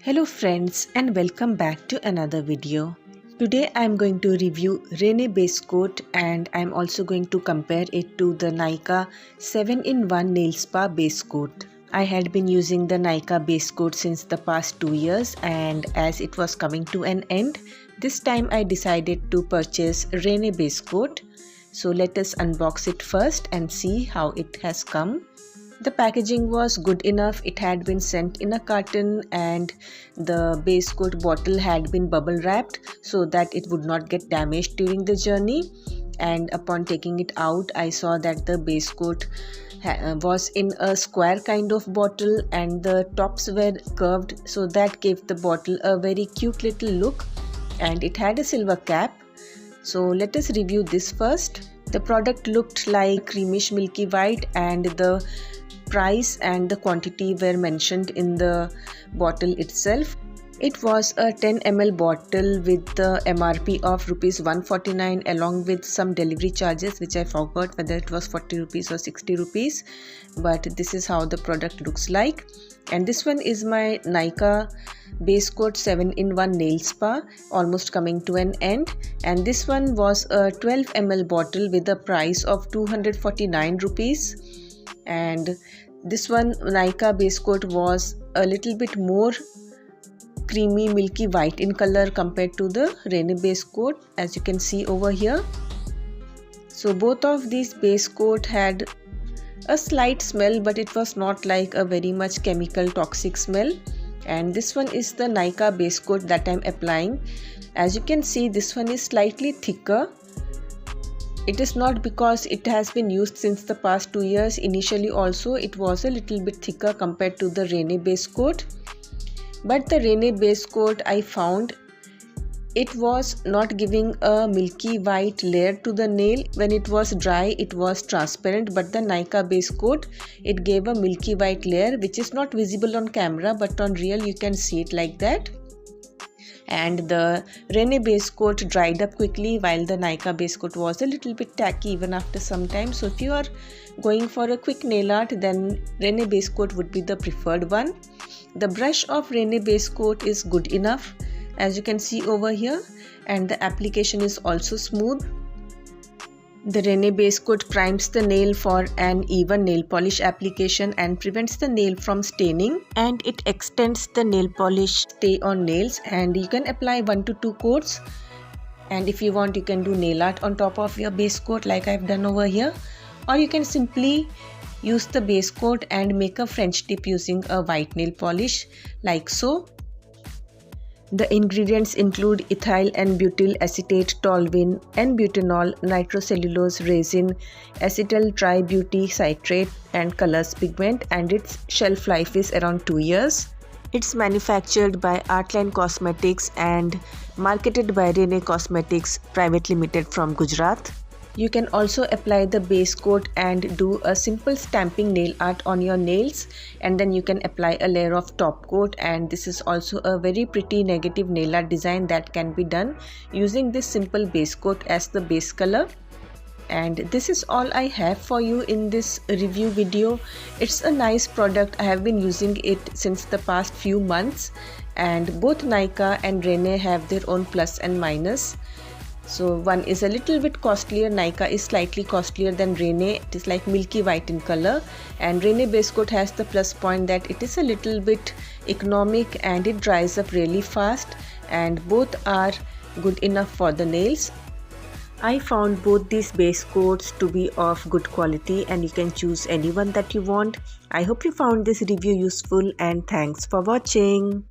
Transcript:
Hello friends and welcome back to another video. Today I am going to review Renee Base Coat and I am also going to compare it to the Nykaa 7-in-1 Nail Spa Base Coat. I had been using the Nykaa Base Coat since the past 2 years, and as it was coming to an end, this time I decided to purchase Renee Base Coat. So let us unbox it first and see how it has come. The packaging was good enough. It had been sent in a carton and the base coat bottle had been bubble wrapped so that it would not get damaged during the journey. And upon taking it out, I saw that the base coat was in a square kind of bottle and the tops were curved, so that gave the bottle a very cute little look, and it had a silver cap. So let us review this first. The product looked like creamish milky white, and the price and the quantity were mentioned in the bottle itself. It was a 10 ml bottle with the MRP of rupees 149 along with some delivery charges, which I forgot whether it was 40 rupees or 60 rupees, but this is how the product looks like. And this one is my Nykaa Base Coat 7-in-1 Nail Spa, almost coming to an end, and this one was a 12 ml bottle with a price of 249 rupees. And this one, Nykaa Base Coat, was a little bit more creamy milky white in color compared to the Renee Base Coat, as you can see over here. So both of these base coat had a slight smell, but it was not like a very much chemical toxic smell. And this one is the Nykaa Base Coat that I'm applying. As you can see, this one is slightly thicker. It is not because it has been used since the past 2 years. Initially also it was a little bit thicker compared to the Renee Base Coat. But the Renee Base Coat, I found it was not giving a milky white layer to the nail. When it was dry, it was transparent, but the Nykaa Base Coat, it gave a milky white layer which is not visible on camera, but on real you can see it like that. And the Renee Base Coat dried up quickly, while the Nykaa Base Coat was a little bit tacky even after some time. So if you are going for a quick nail art, then Renee Base Coat would be the preferred one. The brush of Renee Base Coat is good enough, as you can see over here, and the application is also smooth. The Renee Base Coat primes the nail for an even nail polish application and prevents the nail from staining, and it extends the nail polish stay on nails. And you can apply 1 to 2 coats, and if you want you can do nail art on top of your base coat like I've done over here, or you can simply use the base coat and make a French tip using a white nail polish like so. The ingredients include ethyl and butyl acetate, toluene, N-butanol, nitrocellulose resin, acetyl tributylcitrate, and colors pigment, and its shelf life is around 2 years. It's manufactured by Artline Cosmetics and marketed by Renee Cosmetics Private Limited from Gujarat. You can also apply the base coat and do a simple stamping nail art on your nails, and then you can apply a layer of top coat, and this is also a very pretty negative nail art design that can be done using this simple base coat as the base color. And this is all I have for you in this review video. It's a nice product. I have been using it since the past few months, and both Nykaa and Renee have their own plus and minus. So one is a little bit costlier. Nykaa is slightly costlier than Renee. It is like milky white in color, and Renee Base Coat has the plus point that it is a little bit economic and it dries up really fast, and both are good enough for the nails. I found both these base coats to be of good quality, and you can choose any one that you want. I hope you found this review useful, and thanks for watching.